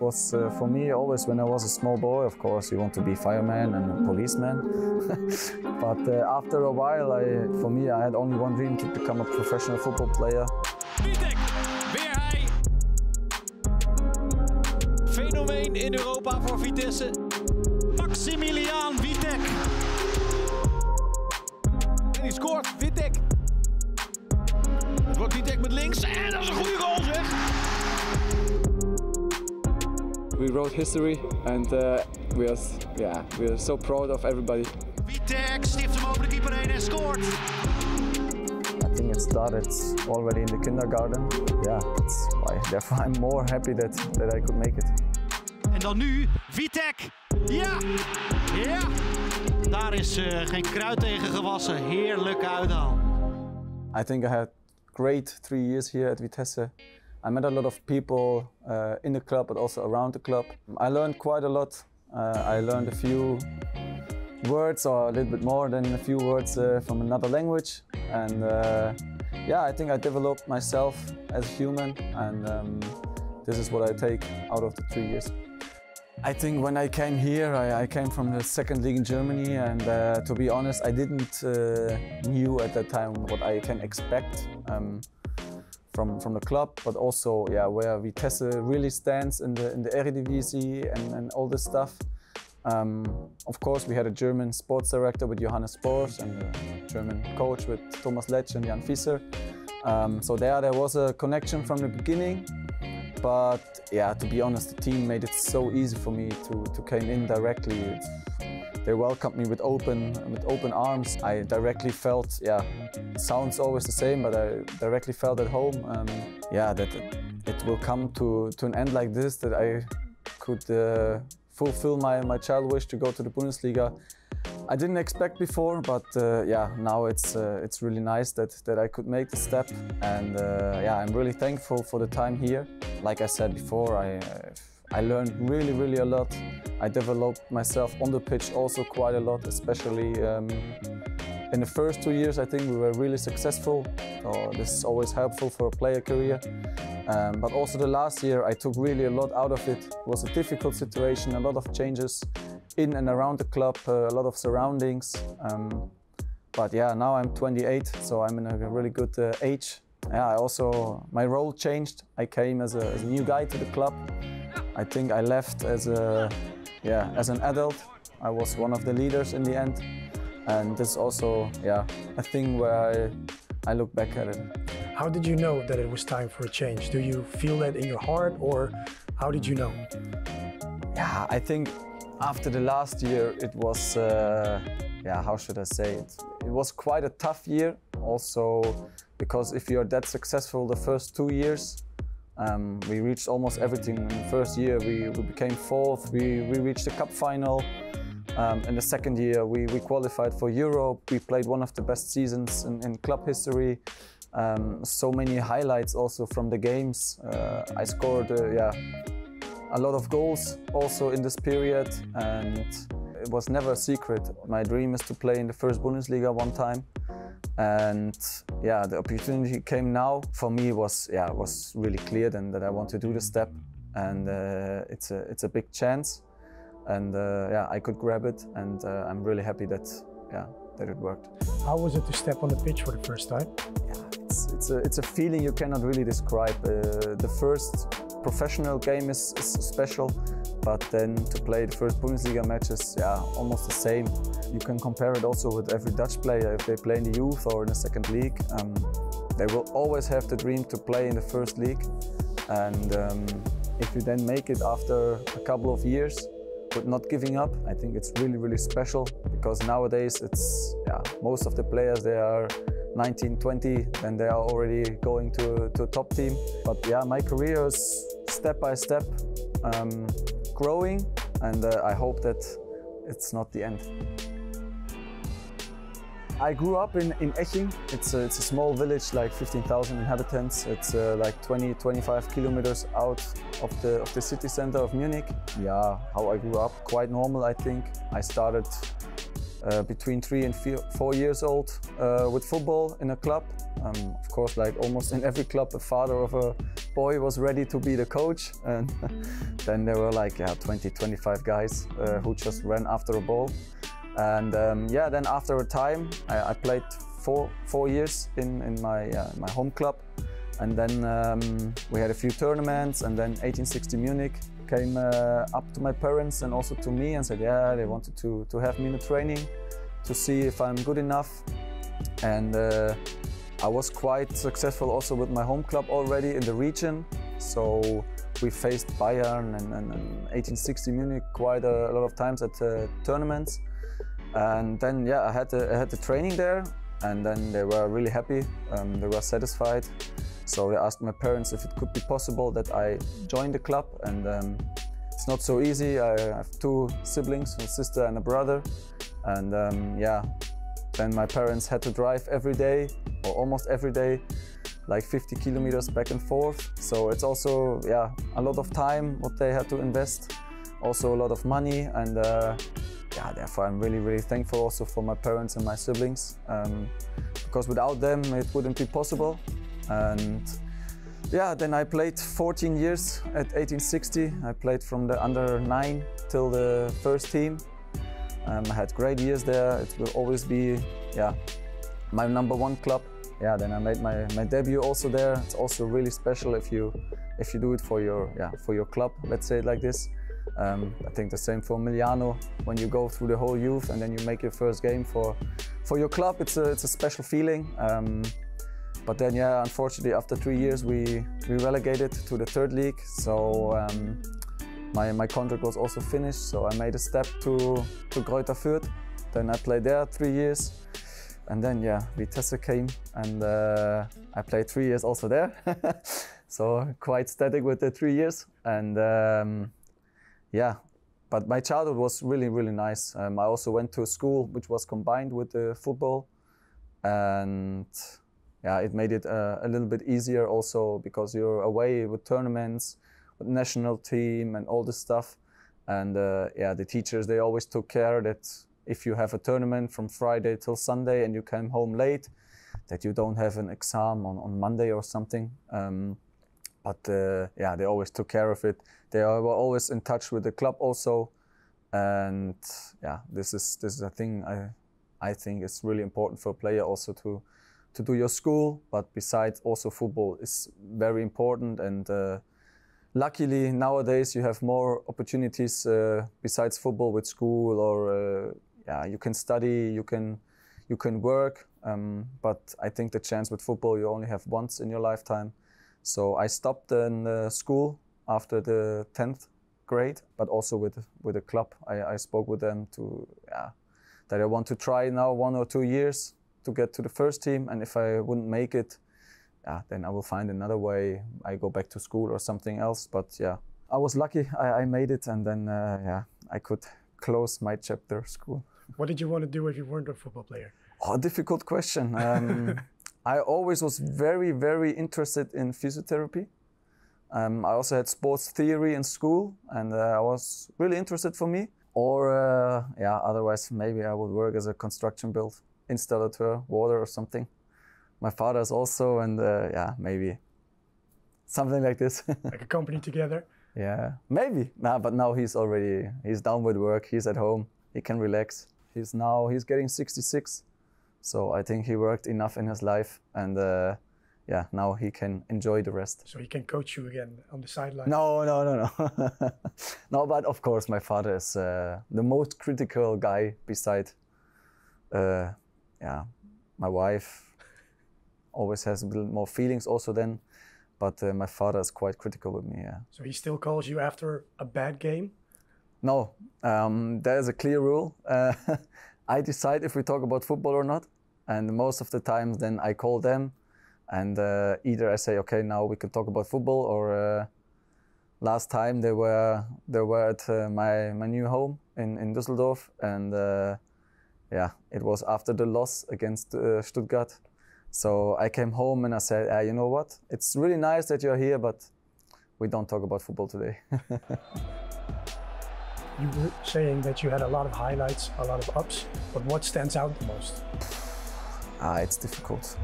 was for me always when I was a small boy. Of course, you want to be fireman and a policeman. But after a while, for me, I had only one dream: to become a professional football player. Wittek, weer hij. Fenomeen in Europa voor Vitesse. Maximilian Wittek. En die scoort, Wittek. Het wordt Wittek met links en dat is een goede goal zeg. We wrote history and we are so proud of everybody. Wittek stift hem over de keeper heen en scoort. I think it started already in the kindergarten. Yeah, that's why. Therefore, I'm more happy that I could make it. En dan nu Wittek. Ja, ja. Daar is geen kruid tegen gewassen. Heerlijke uithaal. I think I had great 3 years here at Vitesse. I met a lot of people in the club, but also around the club. I learned quite a lot. I learned a few words, or a little bit more than a few words from another language. And yeah, I think I developed myself as a human, and this is what I take out of the 3 years. I think when I came here, I came from the second league in Germany, and to be honest, I didn't knew at that time what I can expect from the club, but also where Vitesse really stands in the Eredivisie and all this stuff. Of course, we had a German sports director with Johannes Spors and a German coach with Thomas Letsch and Jan Visser. So there was a connection from the beginning. But yeah, to be honest, the team made it so easy for me to come in directly. They welcomed me with open arms. I directly felt, it sounds always the same, but I directly felt at home. That it will come to an end like this, that I could fulfill my child wish to go to the Bundesliga. I didn't expect before, but now it's really nice that I could make the step, and I'm really thankful for the time here. Like I said before, I learned really a lot. I developed myself on the pitch also quite a lot, especially in the first 2 years. I think we were really successful. So this is always helpful for a player career. But also the last year, I took really a lot out of it. It was a difficult situation, a lot of changes in and around the club, a lot of surroundings. But yeah, now I'm 28, so I'm in a really good age. Yeah, my role changed. I came as a new guy to the club. I think I left as an adult. I was one of the leaders in the end. And this is also a thing where I look back at it. How did you know that it was time for a change? Do you feel that in your heart, or how did you know? Yeah, I think after the last year it was, how should I say it? It was quite a tough year also, because if you're that successful the first 2 years, we reached almost everything. In the first year we became 4th, we reached the cup final. In the second year we qualified for Europe, we played one of the best seasons in club history. So many highlights also from the games. I scored a lot of goals also in this period, and it was never a secret. My dream is to play in the first Bundesliga one time. And the opportunity came now. For me was really clear then that I want to do the step, and it's a big chance, and I could grab it, and I'm really happy that it worked. How was it to step on the pitch for the first time? Yeah, it's a feeling you cannot really describe. The first professional game is special, but then to play the first Bundesliga match is almost the same. You can compare it also with every Dutch player. If they play in the youth or in the second league, they will always have the dream to play in the first league. And if you then make it after a couple of years with not giving up, I think it's really special, because nowadays it's most of the players, they are 19, 20, and they are already going to a top team. But my career is step by step growing, and I hope that it's not the end. I grew up in 𝗓𝗓𝗡𝗘𝗘𝗘𝗏. It's a small village, like 15,000 inhabitants. It's like 20-25 kilometers out of the city center of Munich. Yeah, how I grew up, quite normal, I think. I started between 3 and 4 years old with football in a club. Of course, like almost in every club, the father of a boy was ready to be the coach. And then there were like 20, 25 guys who just ran after a ball. And then after a time, I played 4 years in my home club. And then we had a few tournaments, and then 1860 Munich came up to my parents and also to me and said, yeah, they wanted to have me in the training to see if I'm good enough. And I was quite successful also with my home club already in the region. So we faced Bayern and 1860 Munich quite a lot of times at tournaments. And then I had the training there, and then they were really happy. They were satisfied. So they asked my parents if it could be possible that I join the club, and it's not so easy. I have 2 siblings, a sister and a brother, and then my parents had to drive every day, or almost every day, like 50 kilometers back and forth. So it's also a lot of time what they had to invest, also a lot of money, and therefore I'm really, really thankful also for my parents and my siblings, because without them it wouldn't be possible. And then I played 14 years at 1860. I played from the under 9 till the first team. I had great years there. It will always be my number 1 club. Then I made my debut also there. It's also really special if you do it for your club, let's say it like this. I think the same for Milano. When you go through the whole youth and then you make your first game for your club, it's a special feeling. But then, unfortunately, after 3 years, we relegated to the 3rd league. So my contract was also finished. So I made a step to 𝗩𝗢𝗘𝗘𝗘𝗏. Then I played there 3 years. And then, Vitesse came, and I played 3 years also there. So quite static with the 3 years. And but my childhood was really, really nice. I also went to a school which was combined with the football. And it made it a little bit easier also because you're away with tournaments, with national team and all this stuff. And the teachers, they always took care that if you have a tournament from Friday till Sunday and you came home late, that you don't have an exam on Monday or something. They always took care of it. They were always in touch with the club also. And this is a thing I think is really important for a player also to do your school, but besides also football is very important. And luckily nowadays you have more opportunities besides football with school, or you can study, you can work. But I think the chance with football you only have once in your lifetime. So I stopped in school after the 10th grade, but also with a club. I spoke with them that I want to try now 1 or 2 years to get to the first team, and if I wouldn't make it, then I will find another way. I go back to school or something else. But I was lucky. I made it, and then I could close my chapter school. What did you want to do if you weren't a football player? Oh, difficult question. I always was very, very interested in physiotherapy. I also had sports theory in school, and I was really interested for me. Or otherwise maybe I would work as a construction build installateur, water or something. My father's also, and maybe something like this. Like a company together? Yeah, maybe. But now he's done with work. He's at home. He can relax. He's getting 66. So I think he worked enough in his life, and now he can enjoy the rest. So he can coach you again on the sideline? No. No, but of course my father is the most critical guy beside my wife. Always has a little more feelings also then, but my father is quite critical with me. So he still calls you after a bad game? No, there is a clear rule. I decide if we talk about football or not, and most of the times then I call them, and either I say, okay, now we can talk about football, or last time they were at my new home in Düsseldorf, and it was after the loss against Stuttgart. So I came home and I said, you know what, it's really nice that you're here, but we don't talk about football today. You were saying that you had a lot of highlights, a lot of ups, but what stands out the most? It's difficult.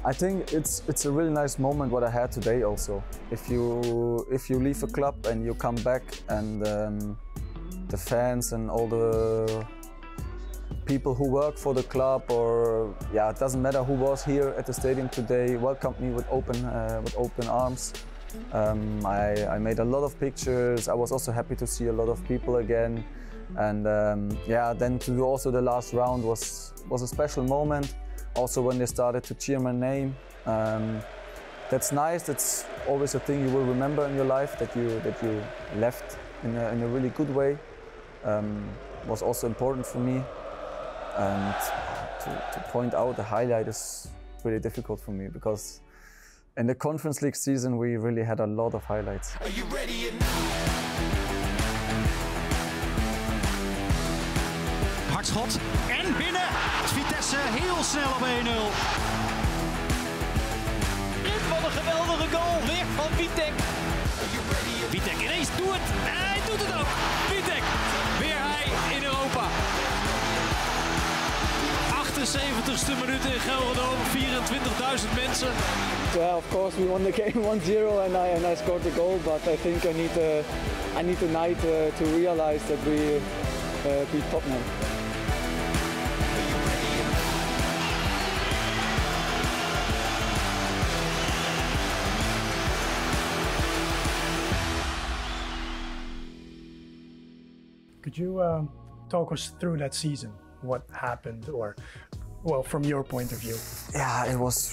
I think it's a really nice moment what I had today also. If you leave a club and you come back and the fans and all the people who work for the club, or yeah, it doesn't matter who was here at the stadium today, welcomed me with open arms. I made a lot of pictures. I was also happy to see a lot of people again, and yeah, then to do also the last round was a special moment. Also when they started to cheer my name, that's nice. That's always a thing you will remember in your life, that you left in a really good way. Was also important for me, and to point out the highlight is really difficult for me, because in the Conference League season we really had a lot of highlights. Are you ready now? Hardschot en binnen. Vitesse heel snel op 1-0. En wat een geweldige goal, weer van Wittek. Wittek ineens doet het. Hij doet het ook. Wittek, weer hij in Europa. 78ste minuut in Gelredome, 24.000 mensen. Yeah, of course we won the game 1-0 and I scored the goal, but I think I need the night to realize that we beat Tottenham. Could you talk us through that season? What happened, or, well, from your point of view? Yeah, it was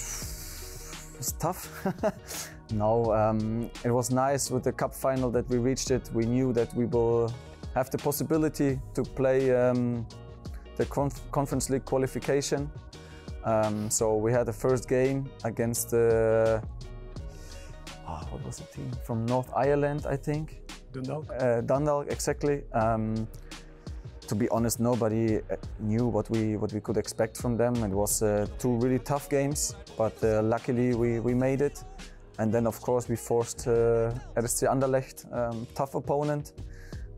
tough. No, it was nice with the cup final that we reached it. We knew that we will have the possibility to play the Conference League qualification. So we had the first game against the, what was the team? From North Ireland, I think. Dundalk? Dundalk, exactly. To be honest, nobody knew what we could expect from them. It was two really tough games, but luckily we made it. And then of course we forced 𝗔𝗕𝗚𝗘𝗘𝗘𝗥, tough opponent.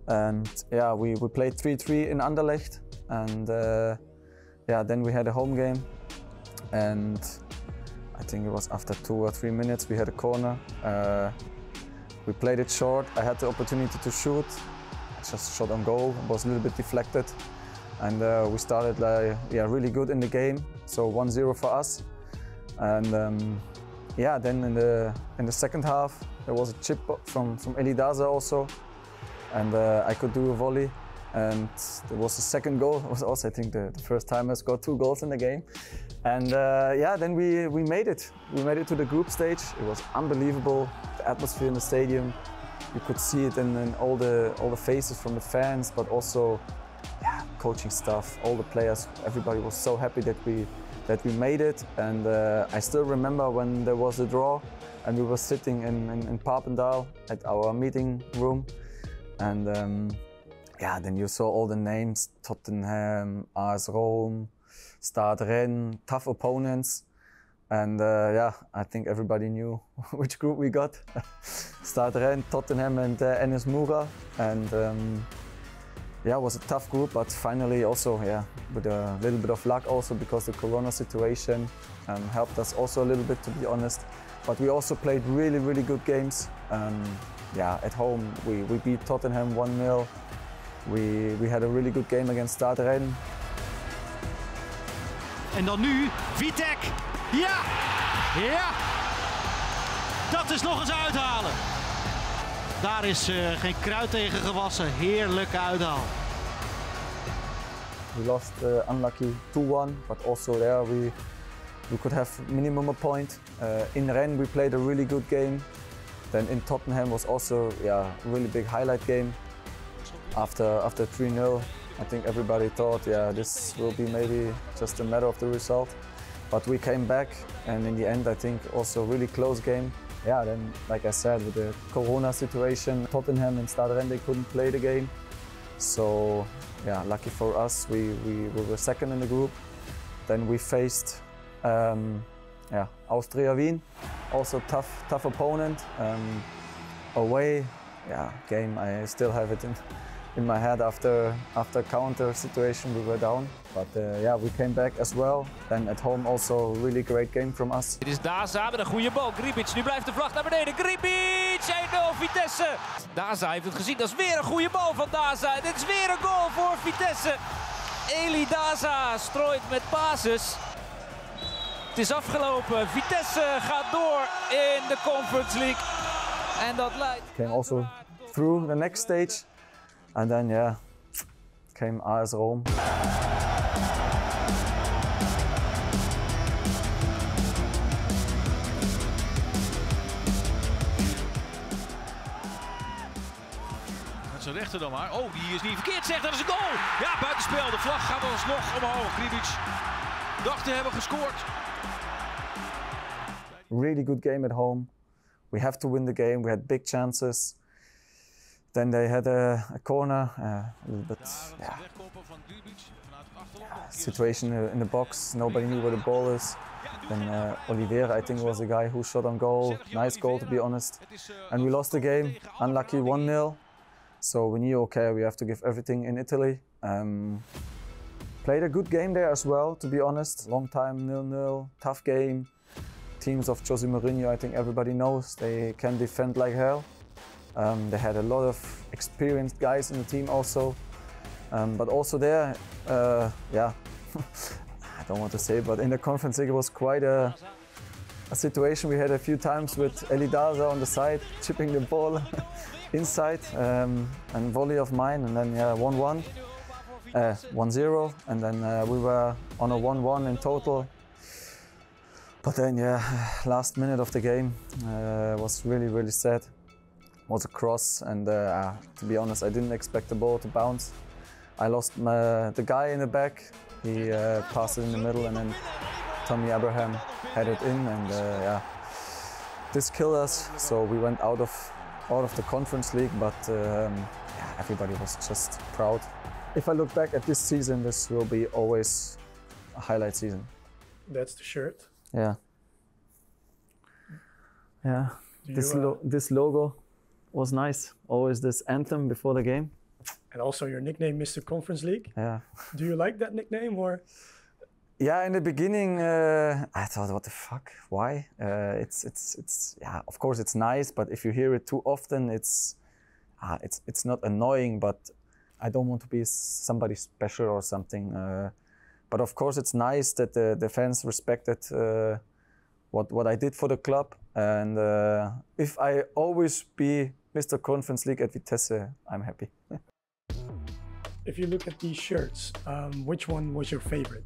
And yeah, we played 3-3 in Anderlecht. And yeah, then we had a home game. And I think it was after 2 or 3 minutes we had a corner. We played it short. I had the opportunity to shoot. I just shot on goal. It was a little bit deflected. And we started really good in the game. So 1-0 for us. And yeah, then in the second half there was a chip from 𝗩𝗢𝗟𝗚𝗚𝗚𝗏 also. And I could do a volley. And there was a second goal. It was also, I think, the first time I scored 2 goals in the game. And yeah, then we made it. We made it to the group stage. It was unbelievable. The atmosphere in the stadium. You could see it in all the faces from the fans, but also, yeah, coaching staff, all the players. Everybody was so happy that we made it. And I still remember when there was a draw, and we were sitting in Papendal at our meeting room, and yeah, then you saw all the names: Tottenham, AS Rome, Stade Rennes, tough opponents. And yeah, I think everybody knew which group we got. Stade Rennes, Tottenham and NS Mura. And yeah, it was a tough group, but finally also, yeah, with a little bit of luck also, because the Corona situation helped us also a little bit, to be honest. But we also played really, really good games. Yeah, at home we beat Tottenham 1-0. We had a really good game against Stade Rennes. En dan nu Wittek. Ja! Ja! Dat is nog eens uithalen. Daar is geen kruid tegen gewassen. Heerlijke uithaal. We lost unlucky 2-1, but also there we could have minimum a point. In Rennes we played a really good game. Then in Tottenham was also, yeah, a really big highlight game. After 3-0, I think everybody thought, yeah, this will be maybe just a matter of the result. But we came back, and in the end, I think also a really close game. Yeah, then, like I said, with the Corona situation, Tottenham and Stade Rennes, they couldn't play the game. So, yeah, lucky for us, we were second in the group. Then we faced Austria Wien, also tough opponent. Away, yeah, game. I still have it in my head after counter situation we were down. But yeah, we came back as well. And at home also really great game from us. Dit is 𝗎𝗓𝗓 met een goede bal. 𝗔𝗕𝗓𝗓𝗘𝗏, nu blijft de vlag naar beneden. 𝗔𝗕𝗓𝗓𝗘𝗏, 1-0 Vitesse. 𝗎𝗓𝗓 heeft het gezien, dat is weer een goede bal van 𝗎𝗓𝗓. Dit is weer een goal voor Vitesse. 𝗓𝗓𝗓𝗓𝗓 strooit met basis. Het is afgelopen. Vitesse gaat door in de Conference League. En dat leidt. Came also through the next stage. And then yeah, came AS Rome. Met zijn rechter dan maar. Oh, die is niet verkeerd, zegt dat is een goal. Ja, buitenspel. De vlag gaat alsnog omhoog. 𝗔𝗕𝗓𝗓𝗓𝗓 dacht te hebben gescoord. Really good game at home. We have to win the game. We had big chances. Then they had a corner, a little bit, situation in the box. Nobody knew where the ball is. Then 𝗩𝗢𝗟𝗚𝗚𝗚𝗚𝗓𝗓𝗓𝗓𝗓, I think was the guy who shot on goal. Nice goal, to be honest. And we lost the game. Unlucky 1-0. So we knew, okay, we have to give everything in Italy. Played a good game there as well, to be honest. Long time 0-0, tough game. Teams of José Mourinho, I think everybody knows, they can defend like hell. They had a lot of experienced guys in the team also. But also there, yeah, I don't want to say, but in the Conference League it was quite a situation. We had a few times with 𝗓𝗓𝗓𝗓𝗓𝗓 on the side, chipping the ball inside, and volley of mine, and then yeah, 1-1, 1-0, and then we were on a 1-1 in total. But then yeah, last minute of the game was really sad. Was a cross, and to be honest, I didn't expect the ball to bounce. I lost the guy in the back. He passed it in the middle, and then 𝗩𝗢𝗟𝗚𝗡𝗘𝗏 had it in, and yeah, this killed us. So we went out of the Conference League, but yeah, everybody was just proud. If I look back at this season, this will be always a highlight season. That's the shirt. Yeah. Yeah. This logo was nice. Always this anthem before the game. And also your nickname, Mr. Conference League. Yeah. Do you like that nickname, or? Yeah, in the beginning, I thought, what the fuck? Why? It's yeah. Of course, it's nice, but if you hear it too often, it's not annoying. But I don't want to be somebody special or something. But of course, it's nice that the fans respected what I did for the club. And if I always be Mr. Conference League at Vitesse, I'm happy. If you look at these shirts, which one was your favorite?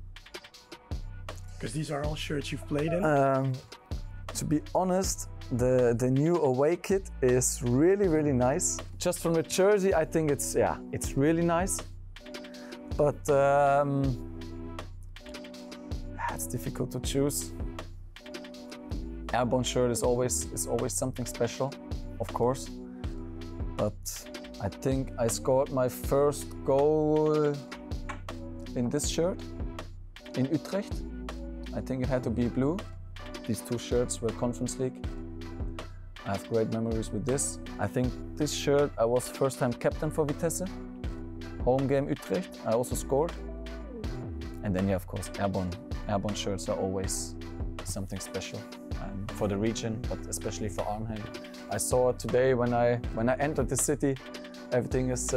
Because these are all shirts you've played in. To be honest, the new away kit is really nice. Just from the jersey, I think it's really nice. But it's difficult to choose. Airborne shirt is always something special, of course. But I think I scored my first goal in this shirt in Utrecht. I think it had to be blue. These two shirts were Conference League. I have great memories with this. I think this shirt, I was first time captain for Vitesse. Home game Utrecht, I also scored. And then yeah, of course, airborne shirts are always something special for the region, but especially for Arnhem. I saw it today when I entered the city. Everything is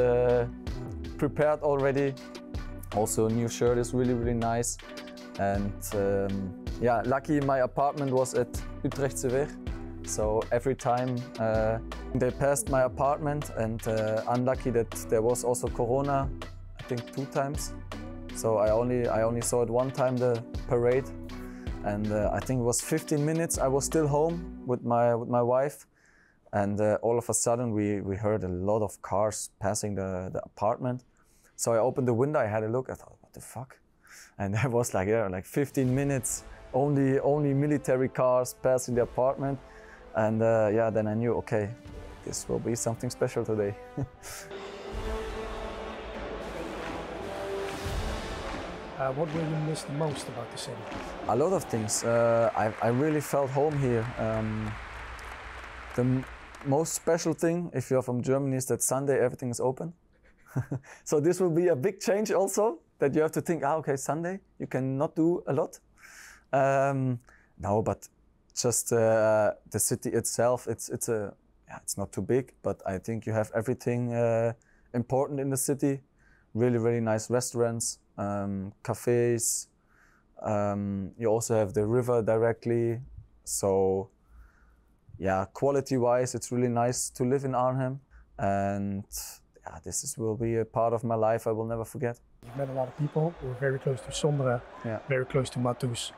prepared already. Also, a new shirt is really nice. And yeah, lucky my apartment was at 𝗓𝗓𝗡𝗏𝗓𝗓𝗏. So every time they passed my apartment, and unlucky that there was also Corona, I think 2 times. So I only saw it 1 time, the parade. And I think it was 15 minutes. I was still home with my wife, and all of a sudden we heard a lot of cars passing the apartment. So I opened the window. I had a look. I thought, what the fuck? And there was like 15 minutes, only military cars passing the apartment, and yeah, then I knew, okay, this will be something special today. What will you miss the most about the city? A lot of things. I really felt home here. most special thing if you're from Germany is that Sunday everything is open. So this will be a big change also, that you have to think, okay, Sunday, you cannot do a lot. No, but just the city itself, it's not too big, but I think you have everything important in the city. Really, really nice restaurants, cafes. You also have the river directly. So yeah, quality-wise, it's really nice to live in Arnhem. And yeah, will be a part of my life I will never forget. You've met a lot of people. We're very close to 𝗔𝗕𝗢𝗘𝗘𝗘𝗥, very close to Matus.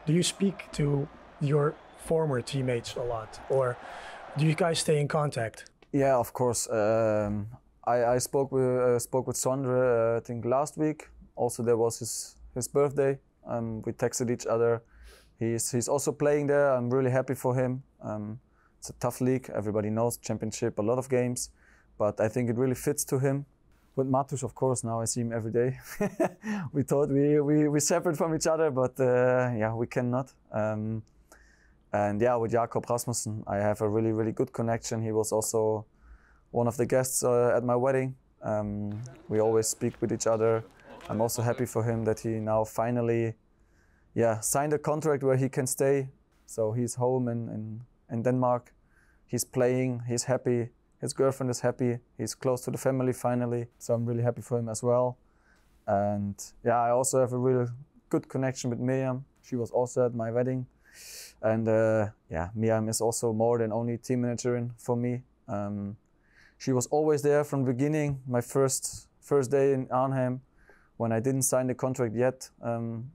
Do you speak to your former teammates a lot, or do you guys stay in contact? Yeah, of course. I spoke with 𝗔𝗕𝗢𝗘𝗘𝗘𝗥, I think last week. Also, there was his birthday. We texted each other. He's also playing there. I'm really happy for him. It's a tough league. Everybody knows Championship, a lot of games, but I think it really fits to him. With Matus, of course, now I see him every day. We thought we separate from each other, but yeah, we cannot. And yeah, with Jakob Rasmussen, I have a really, really good connection. He was also one of the guests at my wedding. We always speak with each other. I'm also happy for him that he now finally, signed a contract where he can stay. So he's home in Denmark. He's playing, he's happy. His girlfriend is happy. He's close to the family finally. So I'm really happy for him as well. And yeah, I also have a really good connection with Miriam. She was also at my wedding. And yeah, Miriam is also more than only team manager for me. She was always there from the beginning. My first day in Arnhem, when I didn't sign the contract yet,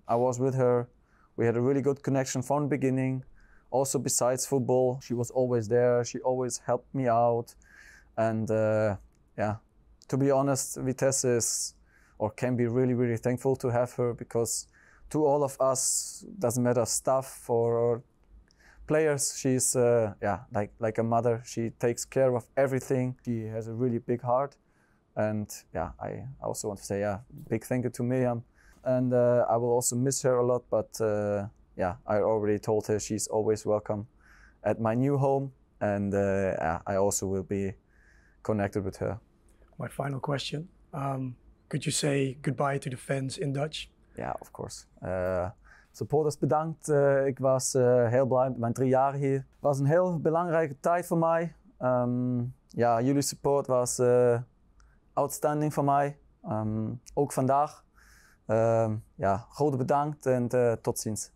I was with her. We had a really good connection from the beginning. Also besides football, she was always there. She always helped me out. And yeah, to be honest, Vitesse is, or can be really, really thankful to have her, because to all of us, doesn't matter staff or players, she's like a mother. She takes care of everything. She has a really big heart. And yeah, I also want to say big thank you to Miriam. And I will also miss her a lot, but yeah, I already told her she's always welcome at my new home. And I also will be connected with her. My final question, could you say goodbye to the fans in Dutch? Ja, of course. Supporters bedankt. Ik was heel blij met mijn 3 jaar hier. Het was een heel belangrijke tijd voor mij. Ja, jullie support was outstanding voor mij. Ook vandaag. Ja, grote bedankt en tot ziens.